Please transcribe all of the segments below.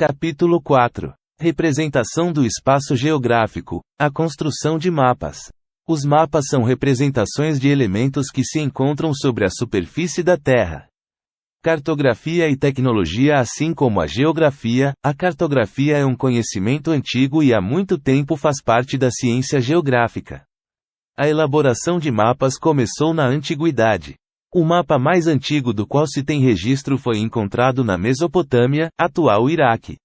Capítulo 4. Representação do espaço geográfico. A construção de mapas. Os mapas são representações de elementos que se encontram sobre a superfície da Terra. Cartografia e tecnologia. Assim como a geografia, a cartografia é um conhecimento antigo e há muito tempo faz parte da ciência geográfica. A elaboração de mapas começou na antiguidade. O mapa mais antigo do qual se tem registro foi encontrado na Mesopotâmia, atual Iraque.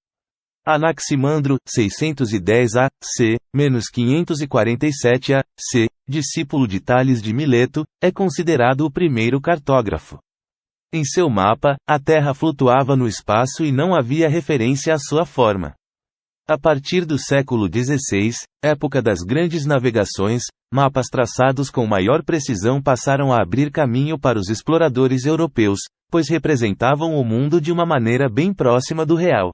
Anaximandro, 610 a.C., menos 547 a.C., discípulo de Tales de Mileto, é considerado o primeiro cartógrafo. Em seu mapa, a Terra flutuava no espaço e não havia referência à sua forma. A partir do século XVI, época das grandes navegações, mapas traçados com maior precisão passaram a abrir caminho para os exploradores europeus, pois representavam o mundo de uma maneira bem próxima do real.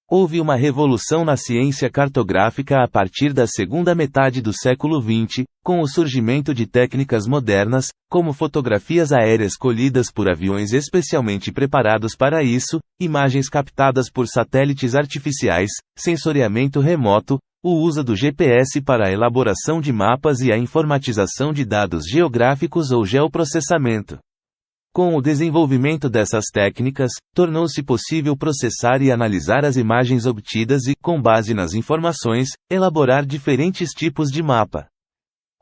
Houve uma revolução na ciência cartográfica a partir da segunda metade do século XX, com o surgimento de técnicas modernas, como fotografias aéreas colhidas por aviões especialmente preparados para isso, imagens captadas por satélites artificiais, sensoriamento remoto, o uso do GPS para a elaboração de mapas e a informatização de dados geográficos ou geoprocessamento. Com o desenvolvimento dessas técnicas, tornou-se possível processar e analisar as imagens obtidas e, com base nas informações, elaborar diferentes tipos de mapa.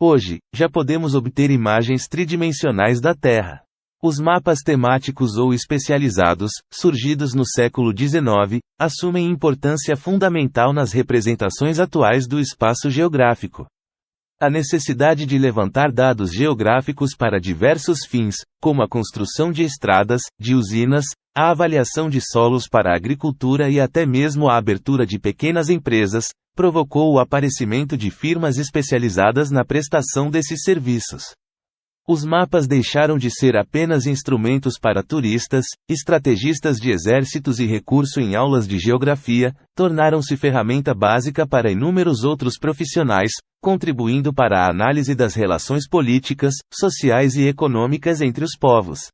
Hoje, já podemos obter imagens tridimensionais da Terra. Os mapas temáticos ou especializados, surgidos no século XIX, assumem importância fundamental nas representações atuais do espaço geográfico. A necessidade de levantar dados geográficos para diversos fins, como a construção de estradas, de usinas, a avaliação de solos para a agricultura e até mesmo a abertura de pequenas empresas, provocou o aparecimento de firmas especializadas na prestação desses serviços. Os mapas deixaram de ser apenas instrumentos para turistas, estrategistas de exércitos e recurso em aulas de geografia, tornaram-se ferramenta básica para inúmeros outros profissionais, contribuindo para a análise das relações políticas, sociais e econômicas entre os povos.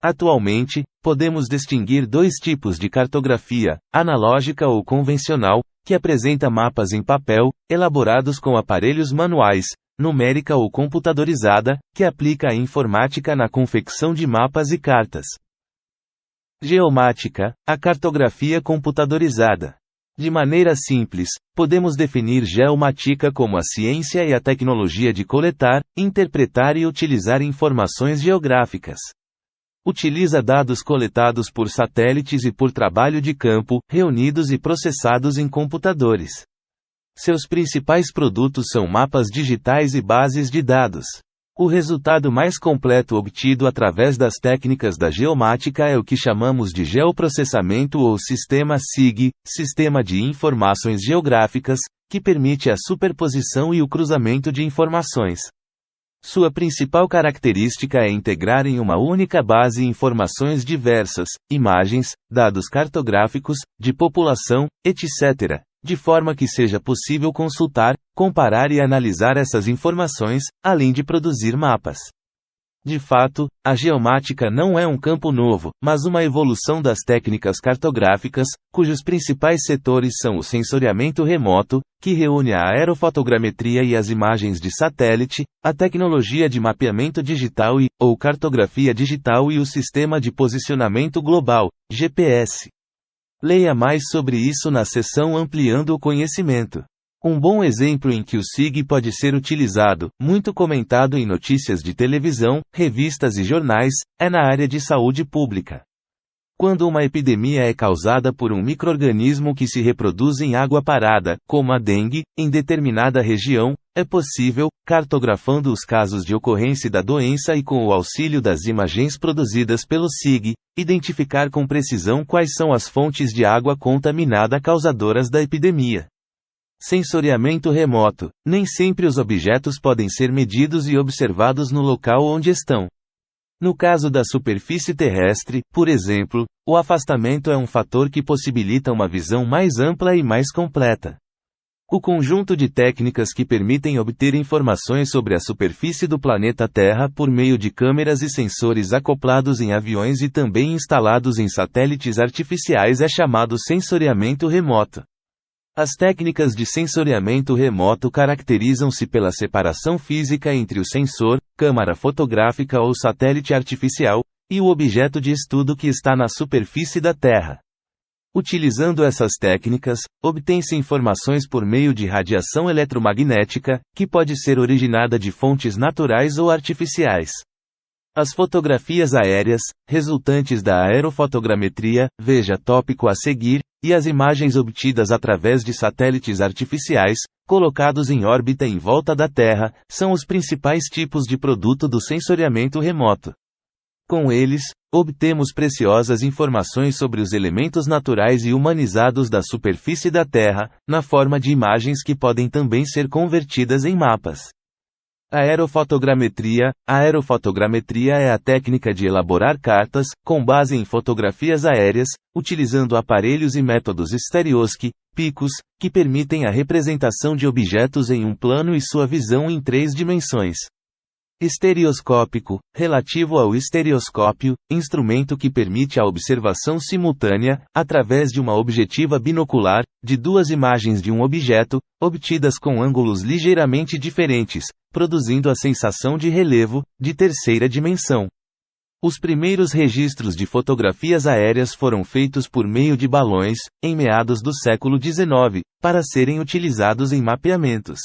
Atualmente, podemos distinguir dois tipos de cartografia, analógica ou convencional, que apresenta mapas em papel, elaborados com aparelhos manuais, numérica ou computadorizada, que aplica a informática na confecção de mapas e cartas. Geomática, a cartografia computadorizada. De maneira simples, podemos definir geomática como a ciência e a tecnologia de coletar, interpretar e utilizar informações geográficas. Utiliza dados coletados por satélites e por trabalho de campo, reunidos e processados em computadores. Seus principais produtos são mapas digitais e bases de dados. O resultado mais completo obtido através das técnicas da geomática é o que chamamos de geoprocessamento ou sistema SIG, Sistema de Informações Geográficas, que permite a superposição e o cruzamento de informações. Sua principal característica é integrar em uma única base informações diversas, imagens, dados cartográficos, de população, etc., de forma que seja possível consultar, comparar e analisar essas informações, além de produzir mapas. De fato, a geomática não é um campo novo, mas uma evolução das técnicas cartográficas, cujos principais setores são o sensoriamento remoto, que reúne a aerofotogrametria e as imagens de satélite, a tecnologia de mapeamento digital ou cartografia digital e o sistema de posicionamento global, GPS. Leia mais sobre isso na seção Ampliando o Conhecimento. Um bom exemplo em que o SIG pode ser utilizado, muito comentado em notícias de televisão, revistas e jornais, é na área de saúde pública. Quando uma epidemia é causada por um micro-organismo que se reproduz em água parada, como a dengue, em determinada região, é possível, cartografando os casos de ocorrência da doença e com o auxílio das imagens produzidas pelo SIG, identificar com precisão quais são as fontes de água contaminada causadoras da epidemia. Sensoriamento remoto. Nem sempre os objetos podem ser medidos e observados no local onde estão. No caso da superfície terrestre, por exemplo, o afastamento é um fator que possibilita uma visão mais ampla e mais completa. O conjunto de técnicas que permitem obter informações sobre a superfície do planeta Terra por meio de câmeras e sensores acoplados em aviões e também instalados em satélites artificiais é chamado sensoriamento remoto. As técnicas de sensoriamento remoto caracterizam-se pela separação física entre o sensor, câmara fotográfica ou satélite artificial, e o objeto de estudo que está na superfície da Terra. Utilizando essas técnicas, obtém-se informações por meio de radiação eletromagnética, que pode ser originada de fontes naturais ou artificiais. As fotografias aéreas, resultantes da aerofotogrametria, veja tópico a seguir, e as imagens obtidas através de satélites artificiais, colocados em órbita em volta da Terra, são os principais tipos de produto do sensoriamento remoto. Com eles, obtemos preciosas informações sobre os elementos naturais e humanizados da superfície da Terra, na forma de imagens que podem também ser convertidas em mapas. Aerofotogrametria. A aerofotogrametria é a técnica de elaborar cartas, com base em fotografias aéreas, utilizando aparelhos e métodos estereoscópicos, que permitem a representação de objetos em um plano e sua visão em 3 dimensões. Estereoscópico, relativo ao estereoscópio, instrumento que permite a observação simultânea, através de uma objetiva binocular, de 2 imagens de um objeto, obtidas com ângulos ligeiramente diferentes, produzindo a sensação de relevo, de terceira dimensão. Os primeiros registros de fotografias aéreas foram feitos por meio de balões, em meados do século XIX, para serem utilizados em mapeamentos.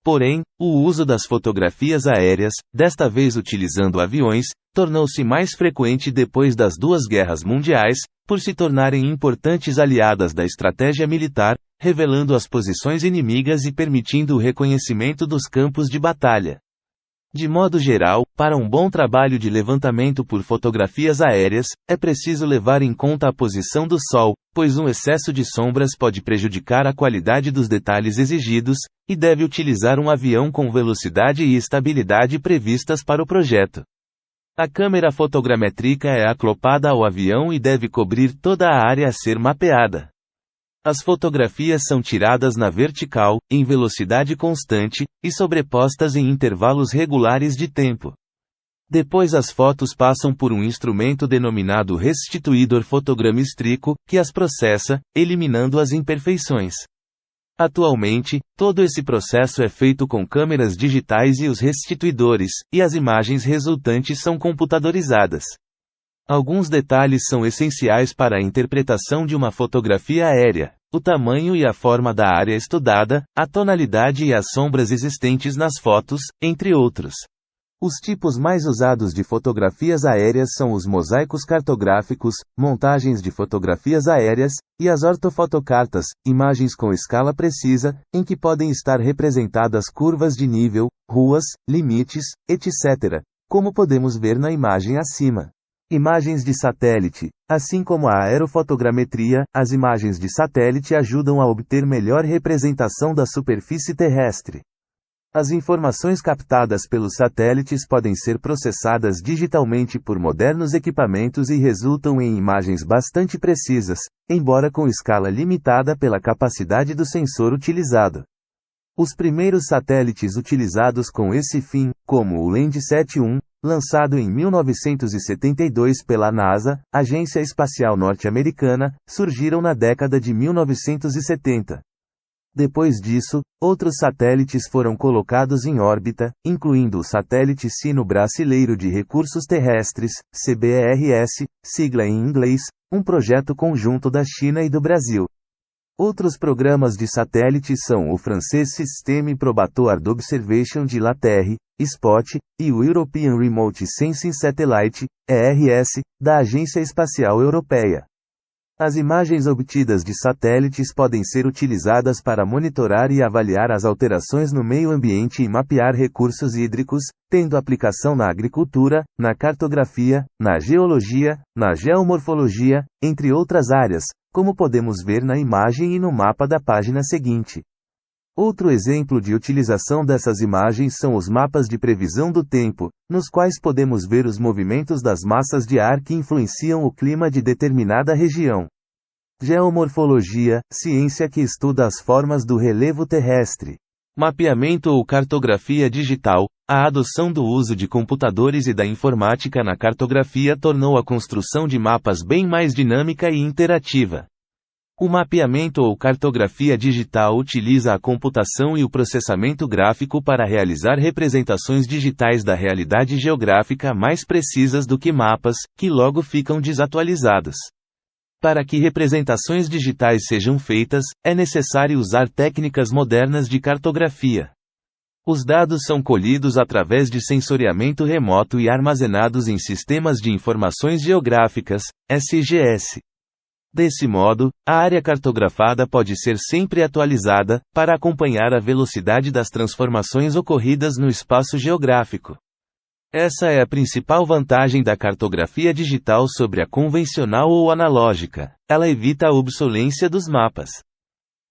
Porém, o uso das fotografias aéreas, desta vez utilizando aviões, tornou-se mais frequente depois das 2 guerras mundiais, por se tornarem importantes aliadas da estratégia militar, revelando as posições inimigas e permitindo o reconhecimento dos campos de batalha. De modo geral, para um bom trabalho de levantamento por fotografias aéreas, é preciso levar em conta a posição do Sol, pois um excesso de sombras pode prejudicar a qualidade dos detalhes exigidos, e deve utilizar um avião com velocidade e estabilidade previstas para o projeto. A câmera fotogramétrica é acoplada ao avião e deve cobrir toda a área a ser mapeada. As fotografias são tiradas na vertical, em velocidade constante, e sobrepostas em intervalos regulares de tempo. Depois as fotos passam por um instrumento denominado restituidor fotogrammétrico, que as processa, eliminando as imperfeições. Atualmente, todo esse processo é feito com câmeras digitais e os restituidores, e as imagens resultantes são computadorizadas. Alguns detalhes são essenciais para a interpretação de uma fotografia aérea: o tamanho e a forma da área estudada, a tonalidade e as sombras existentes nas fotos, entre outros. Os tipos mais usados de fotografias aéreas são os mosaicos cartográficos, montagens de fotografias aéreas, e as ortofotocartas, imagens com escala precisa, em que podem estar representadas curvas de nível, ruas, limites, etc., como podemos ver na imagem acima. Imagens de satélite. Assim como a aerofotogrametria, as imagens de satélite ajudam a obter melhor representação da superfície terrestre. As informações captadas pelos satélites podem ser processadas digitalmente por modernos equipamentos e resultam em imagens bastante precisas, embora com escala limitada pela capacidade do sensor utilizado. Os primeiros satélites utilizados com esse fim, como o Landsat-1, lançado em 1972 pela NASA, Agência Espacial Norte-Americana, surgiram na década de 1970. Depois disso, outros satélites foram colocados em órbita, incluindo o Satélite Sino-Brasileiro de Recursos Terrestres, CBRS, sigla em inglês, um projeto conjunto da China e do Brasil. Outros programas de satélite são o francês Système Probatoire d'Observation de la Terre, SPOT, e o European Remote Sensing Satellite, ERS, da Agência Espacial Europeia. As imagens obtidas de satélites podem ser utilizadas para monitorar e avaliar as alterações no meio ambiente e mapear recursos hídricos, tendo aplicação na agricultura, na cartografia, na geologia, na geomorfologia, entre outras áreas, como podemos ver na imagem e no mapa da página seguinte. Outro exemplo de utilização dessas imagens são os mapas de previsão do tempo, nos quais podemos ver os movimentos das massas de ar que influenciam o clima de determinada região. Geomorfologia, ciência que estuda as formas do relevo terrestre. Mapeamento ou cartografia digital. A adoção do uso de computadores e da informática na cartografia tornou a construção de mapas bem mais dinâmica e interativa. O mapeamento ou cartografia digital utiliza a computação e o processamento gráfico para realizar representações digitais da realidade geográfica mais precisas do que mapas, que logo ficam desatualizados. Para que representações digitais sejam feitas, é necessário usar técnicas modernas de cartografia. Os dados são colhidos através de sensoriamento remoto e armazenados em Sistemas de Informações Geográficas, SGS. Desse modo, a área cartografada pode ser sempre atualizada, para acompanhar a velocidade das transformações ocorridas no espaço geográfico. Essa é a principal vantagem da cartografia digital sobre a convencional ou analógica. Ela evita a obsolescência dos mapas.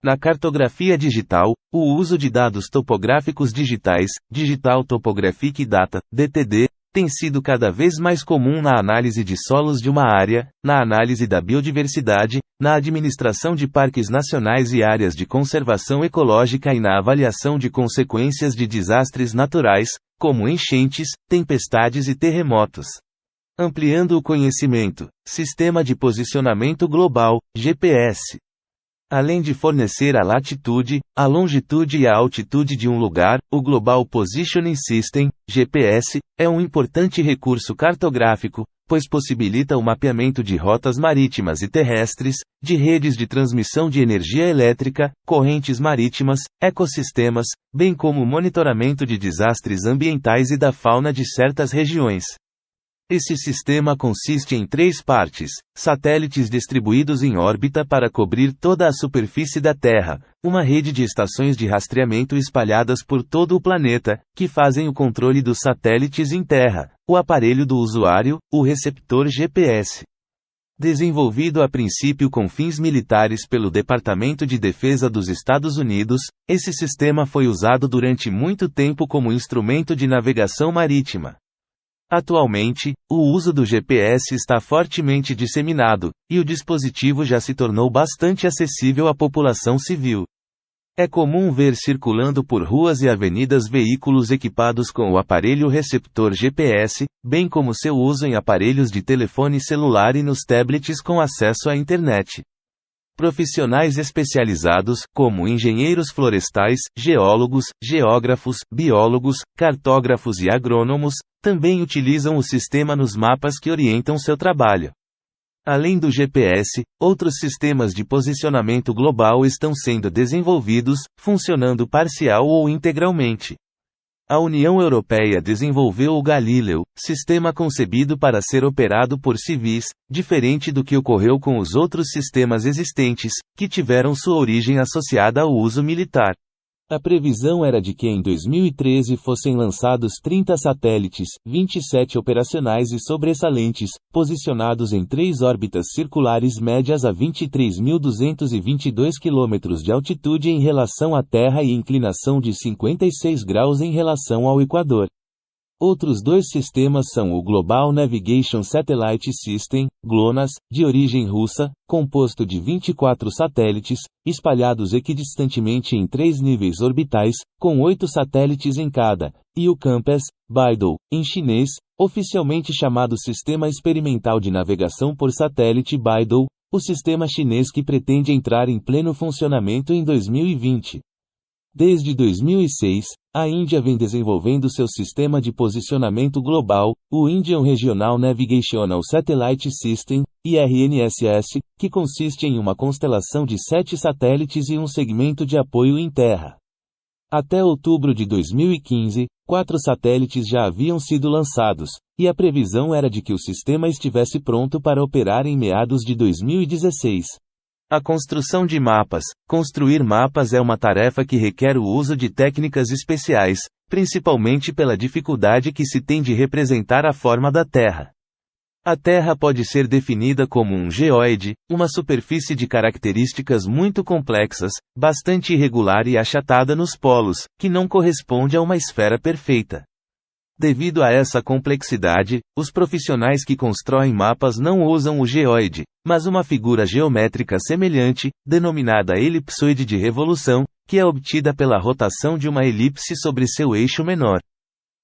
Na cartografia digital, o uso de dados topográficos digitais, Digital Topographic Data, DTD, tem sido cada vez mais comum na análise de solos de uma área, na análise da biodiversidade, na administração de parques nacionais e áreas de conservação ecológica e na avaliação de consequências de desastres naturais, como enchentes, tempestades e terremotos. Ampliando o conhecimento, Sistema de Posicionamento Global, GPS. Além de fornecer a latitude, a longitude e a altitude de um lugar, o Global Positioning System, GPS, é um importante recurso cartográfico, pois possibilita o mapeamento de rotas marítimas e terrestres, de redes de transmissão de energia elétrica, correntes marítimas, ecossistemas, bem como o monitoramento de desastres ambientais e da fauna de certas regiões. Esse sistema consiste em 3 partes: satélites distribuídos em órbita para cobrir toda a superfície da Terra, uma rede de estações de rastreamento espalhadas por todo o planeta, que fazem o controle dos satélites em terra, o aparelho do usuário, o receptor GPS. Desenvolvido a princípio com fins militares pelo Departamento de Defesa dos Estados Unidos, esse sistema foi usado durante muito tempo como instrumento de navegação marítima. Atualmente, o uso do GPS está fortemente disseminado, e o dispositivo já se tornou bastante acessível à população civil. É comum ver circulando por ruas e avenidas veículos equipados com o aparelho receptor GPS, bem como seu uso em aparelhos de telefone celular e nos tablets com acesso à internet. Profissionais especializados, como engenheiros florestais, geólogos, geógrafos, biólogos, cartógrafos e agrônomos, também utilizam o sistema nos mapas que orientam seu trabalho. Além do GPS, outros sistemas de posicionamento global estão sendo desenvolvidos, funcionando parcial ou integralmente. A União Europeia desenvolveu o Galileu, sistema concebido para ser operado por civis, diferente do que ocorreu com os outros sistemas existentes, que tiveram sua origem associada ao uso militar. A previsão era de que em 2013 fossem lançados 30 satélites, 27 operacionais e sobressalentes, posicionados em 3 órbitas circulares médias a 23.222 km de altitude em relação à Terra e inclinação de 56 graus em relação ao Equador. Outros 2 sistemas são o Global Navigation Satellite System, GLONASS, de origem russa, composto de 24 satélites, espalhados equidistantemente em 3 níveis orbitais, com 8 satélites em cada, e o CAMPASS, BeiDou, em chinês, oficialmente chamado Sistema Experimental de Navegação por Satélite BeiDou, o sistema chinês que pretende entrar em pleno funcionamento em 2020. Desde 2006, a Índia vem desenvolvendo seu sistema de posicionamento global, o Indian Regional Navigational Satellite System, IRNSS, que consiste em uma constelação de 7 satélites e um segmento de apoio em terra. Até outubro de 2015, 4 satélites já haviam sido lançados, e a previsão era de que o sistema estivesse pronto para operar em meados de 2016. A construção de mapas. Construir mapas é uma tarefa que requer o uso de técnicas especiais, principalmente pela dificuldade que se tem de representar a forma da Terra. A Terra pode ser definida como um geoide, uma superfície de características muito complexas, bastante irregular e achatada nos polos, que não corresponde a uma esfera perfeita. Devido a essa complexidade, os profissionais que constroem mapas não usam o geoide, mas uma figura geométrica semelhante, denominada elipsoide de revolução, que é obtida pela rotação de uma elipse sobre seu eixo menor.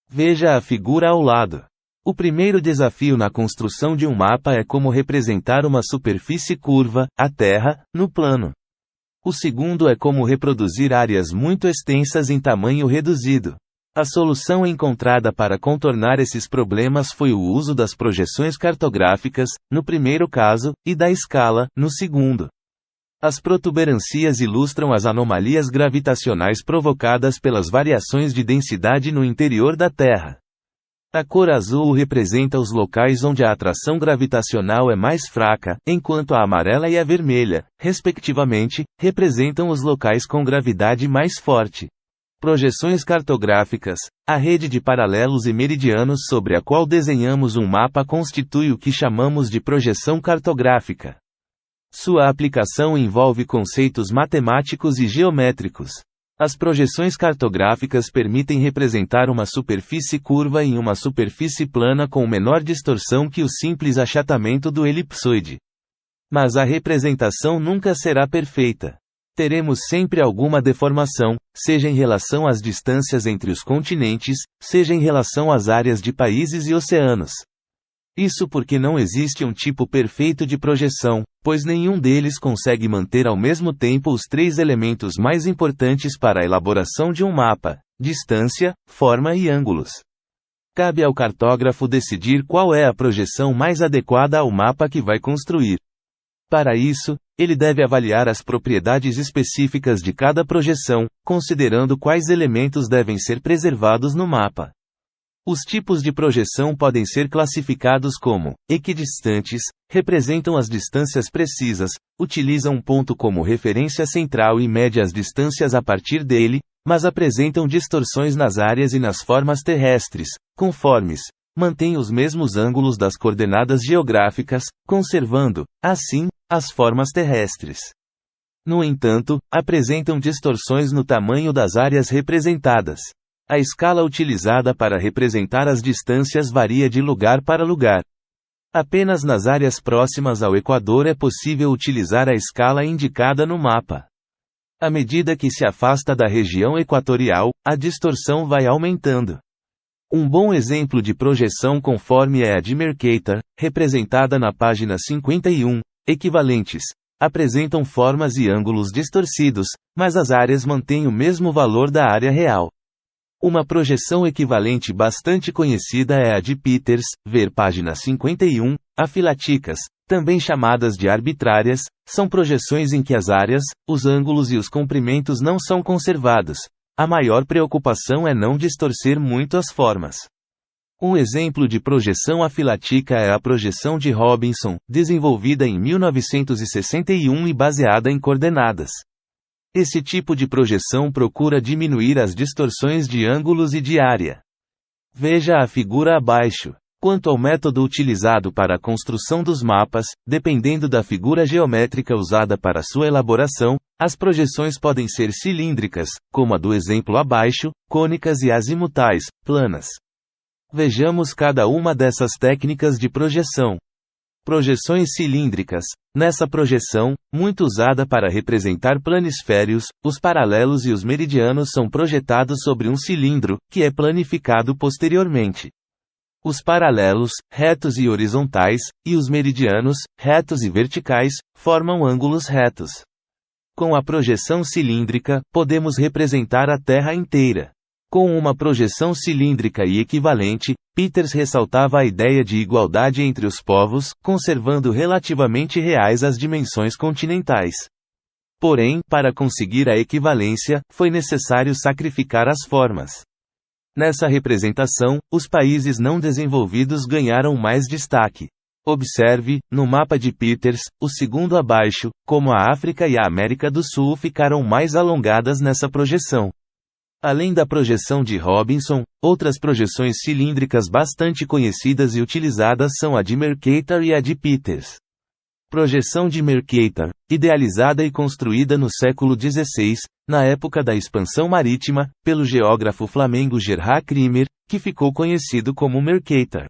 Veja a figura ao lado. O primeiro desafio na construção de um mapa é como representar uma superfície curva, a Terra, no plano. O segundo é como reproduzir áreas muito extensas em tamanho reduzido. A solução encontrada para contornar esses problemas foi o uso das projeções cartográficas, no primeiro caso, e da escala, no segundo. As protuberancias ilustram as anomalias gravitacionais provocadas pelas variações de densidade no interior da Terra. A cor azul representa os locais onde a atração gravitacional é mais fraca, enquanto a amarela e a vermelha, respectivamente, representam os locais com gravidade mais forte. Projeções cartográficas. A rede de paralelos e meridianos sobre a qual desenhamos um mapa constitui o que chamamos de projeção cartográfica. Sua aplicação envolve conceitos matemáticos e geométricos. As projeções cartográficas permitem representar uma superfície curva em uma superfície plana com menor distorção que o simples achatamento do elipsoide. Mas a representação nunca será perfeita. Teremos sempre alguma deformação, seja em relação às distâncias entre os continentes, seja em relação às áreas de países e oceanos. Isso porque não existe um tipo perfeito de projeção, pois nenhum deles consegue manter ao mesmo tempo os três elementos mais importantes para a elaboração de um mapa: distância, forma e ângulos. Cabe ao cartógrafo decidir qual é a projeção mais adequada ao mapa que vai construir. Para isso, ele deve avaliar as propriedades específicas de cada projeção, considerando quais elementos devem ser preservados no mapa. Os tipos de projeção podem ser classificados como equidistantes, representam as distâncias precisas, utilizam um ponto como referência central e mede as distâncias a partir dele, mas apresentam distorções nas áreas e nas formas terrestres, conformes, mantêm os mesmos ângulos das coordenadas geográficas, conservando, assim, as formas terrestres. No entanto, apresentam distorções no tamanho das áreas representadas. A escala utilizada para representar as distâncias varia de lugar para lugar. Apenas nas áreas próximas ao Equador é possível utilizar a escala indicada no mapa. À medida que se afasta da região equatorial, a distorção vai aumentando. Um bom exemplo de projeção conforme é a de Mercator, representada na página 51, equivalentes. Apresentam formas e ângulos distorcidos, mas as áreas mantêm o mesmo valor da área real. Uma projeção equivalente bastante conhecida é a de Peters, ver página 51, afilaticas, também chamadas de arbitrárias, são projeções em que as áreas, os ângulos e os comprimentos não são conservados. A maior preocupação é não distorcer muito as formas. Um exemplo de projeção afilatica é a projeção de Robinson, desenvolvida em 1961 e baseada em coordenadas. Esse tipo de projeção procura diminuir as distorções de ângulos e de área. Veja a figura abaixo. Quanto ao método utilizado para a construção dos mapas, dependendo da figura geométrica usada para sua elaboração, as projeções podem ser cilíndricas, como a do exemplo abaixo, cônicas e azimutais, planas. Vejamos cada uma dessas técnicas de projeção. Projeções cilíndricas. Nessa projeção, muito usada para representar planisférios, os paralelos e os meridianos são projetados sobre um cilindro, que é planificado posteriormente. Os paralelos, retos e horizontais, e os meridianos, retos e verticais, formam ângulos retos. Com a projeção cilíndrica, podemos representar a Terra inteira. Com uma projeção cilíndrica e equivalente, Peters ressaltava a ideia de igualdade entre os povos, conservando relativamente reais as dimensões continentais. Porém, para conseguir a equivalência, foi necessário sacrificar as formas. Nessa representação, os países não desenvolvidos ganharam mais destaque. Observe, no mapa de Peters, o segundo abaixo, como a África e a América do Sul ficaram mais alongadas nessa projeção. Além da projeção de Robinson, outras projeções cilíndricas bastante conhecidas e utilizadas são a de Mercator e a de Peters. Projeção de Mercator, idealizada e construída no século XVI, na época da expansão marítima, pelo geógrafo flamengo Gerhard Krimer, que ficou conhecido como Mercator.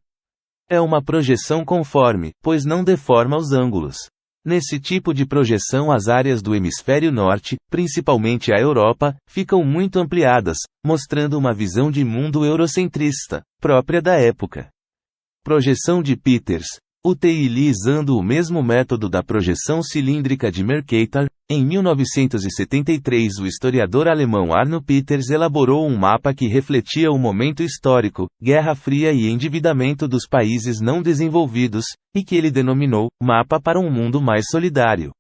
É uma projeção conforme, pois não deforma os ângulos. Nesse tipo de projeção, as áreas do hemisfério norte, principalmente a Europa, ficam muito ampliadas, mostrando uma visão de mundo eurocentrista, própria da época. Projeção de Peters, utilizando o mesmo método da projeção cilíndrica de Mercator, em 1973 o historiador alemão Arno Peters elaborou um mapa que refletia o momento histórico, Guerra Fria e endividamento dos países não desenvolvidos, e que ele denominou Mapa para um Mundo Mais Solidário.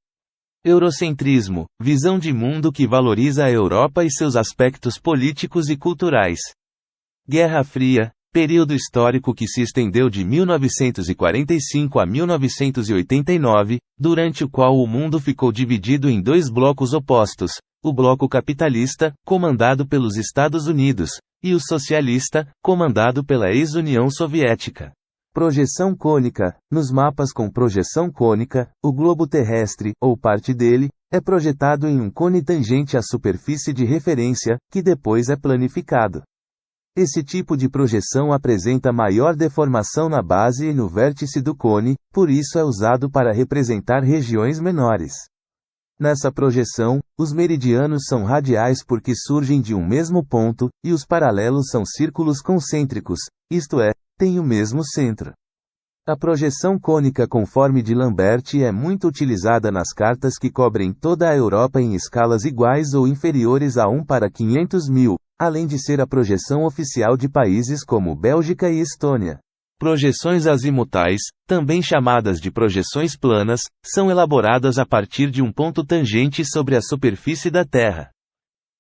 Eurocentrismo, visão de mundo que valoriza a Europa e seus aspectos políticos e culturais. Guerra Fria, período histórico que se estendeu de 1945 a 1989, durante o qual o mundo ficou dividido em dois blocos opostos, o bloco capitalista, comandado pelos Estados Unidos, e o socialista, comandado pela ex-União Soviética. Projeção cônica. Nos mapas com projeção cônica, o globo terrestre, ou parte dele, é projetado em um cone tangente à superfície de referência, que depois é planificado. Esse tipo de projeção apresenta maior deformação na base e no vértice do cone, por isso é usado para representar regiões menores. Nessa projeção, os meridianos são radiais porque surgem de um mesmo ponto, e os paralelos são círculos concêntricos, isto é, têm o mesmo centro. A projeção cônica conforme de Lambert é muito utilizada nas cartas que cobrem toda a Europa em escalas iguais ou inferiores a 1 para 500.000, além de ser a projeção oficial de países como Bélgica e Estônia. Projeções azimutais, também chamadas de projeções planas, são elaboradas a partir de um ponto tangente sobre a superfície da Terra.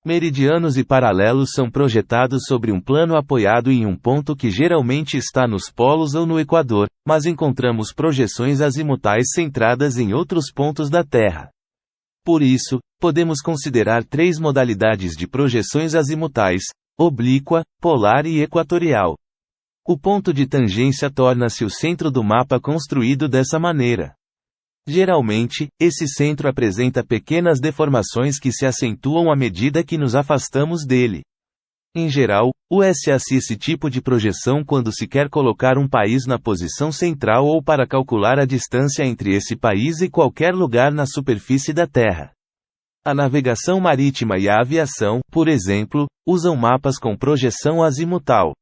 Meridianos e paralelos são projetados sobre um plano apoiado em um ponto que geralmente está nos polos ou no equador, mas encontramos projeções azimutais centradas em outros pontos da Terra. Por isso, podemos considerar três modalidades de projeções azimutais: oblíqua, polar e equatorial. O ponto de tangência torna-se o centro do mapa construído dessa maneira. Geralmente, esse centro apresenta pequenas deformações que se acentuam à medida que nos afastamos dele. Em geral, usa-se esse tipo de projeção quando se quer colocar um país na posição central ou para calcular a distância entre esse país e qualquer lugar na superfície da Terra. A navegação marítima e a aviação, por exemplo, usam mapas com projeção azimutal.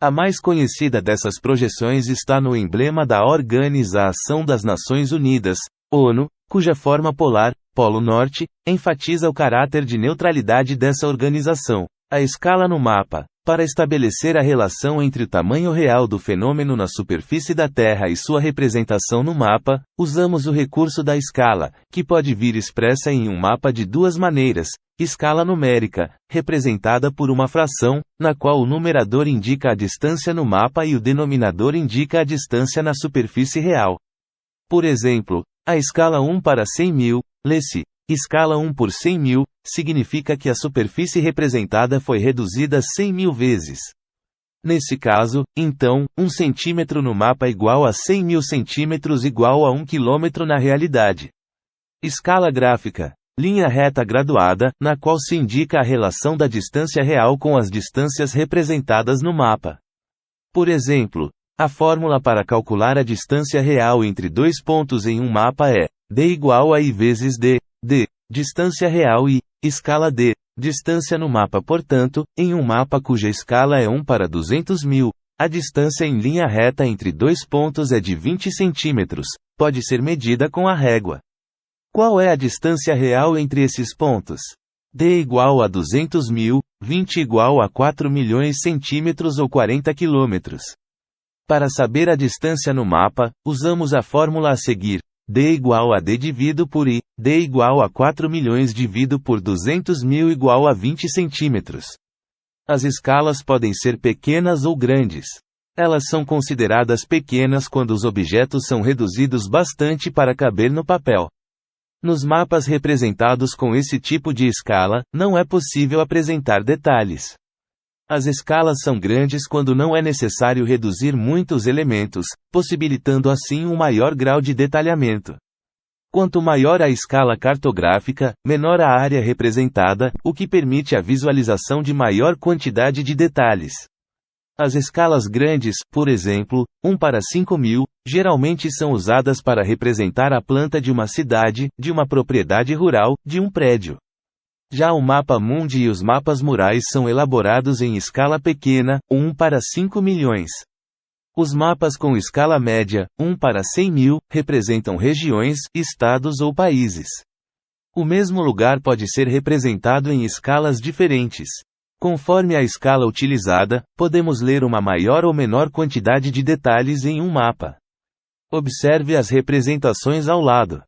A mais conhecida dessas projeções está no emblema da Organização das Nações Unidas, ONU, cuja forma polar, Polo Norte, enfatiza o caráter de neutralidade dessa organização. A escala no mapa. Para estabelecer a relação entre o tamanho real do fenômeno na superfície da Terra e sua representação no mapa, usamos o recurso da escala, que pode vir expressa em um mapa de duas maneiras: escala numérica, representada por uma fração, na qual o numerador indica a distância no mapa e o denominador indica a distância na superfície real. Por exemplo, a escala 1 para 100.000, lê-se, escala 1 por 100.000, significa que a superfície representada foi reduzida 100.000 vezes. Nesse caso, então, 1 centímetro no mapa igual a 100.000 centímetros igual a 1 quilômetro na realidade. Escala gráfica. Linha reta graduada, na qual se indica a relação da distância real com as distâncias representadas no mapa. Por exemplo, a fórmula para calcular a distância real entre dois pontos em um mapa é d igual a I vezes d, distância real e, escala d, distância no mapa. Portanto, em um mapa cuja escala é 1 para 200.000, a distância em linha reta entre dois pontos é de 20 centímetros, pode ser medida com a régua. Qual é a distância real entre esses pontos? D igual a 200.000, 20 igual a 4 milhões centímetros ou 40 quilômetros. Para saber a distância no mapa, usamos a fórmula a seguir: D igual a D dividido por I, D igual a 4 milhões dividido por 200.000 igual a 20 centímetros. As escalas podem ser pequenas ou grandes. Elas são consideradas pequenas quando os objetos são reduzidos bastante para caber no papel. Nos mapas representados com esse tipo de escala, não é possível apresentar detalhes. As escalas são grandes quando não é necessário reduzir muitos elementos, possibilitando assim um maior grau de detalhamento. Quanto maior a escala cartográfica, menor a área representada, o que permite a visualização de maior quantidade de detalhes. As escalas grandes, por exemplo, 1:5000, geralmente são usadas para representar a planta de uma cidade, de uma propriedade rural, de um prédio. Já o mapa mundi e os mapas murais são elaborados em escala pequena, 1:5 milhões. Os mapas com escala média, 1:100.000, representam regiões, estados ou países. O mesmo lugar pode ser representado em escalas diferentes. Conforme a escala utilizada, podemos ler uma maior ou menor quantidade de detalhes em um mapa. Observe as representações ao lado.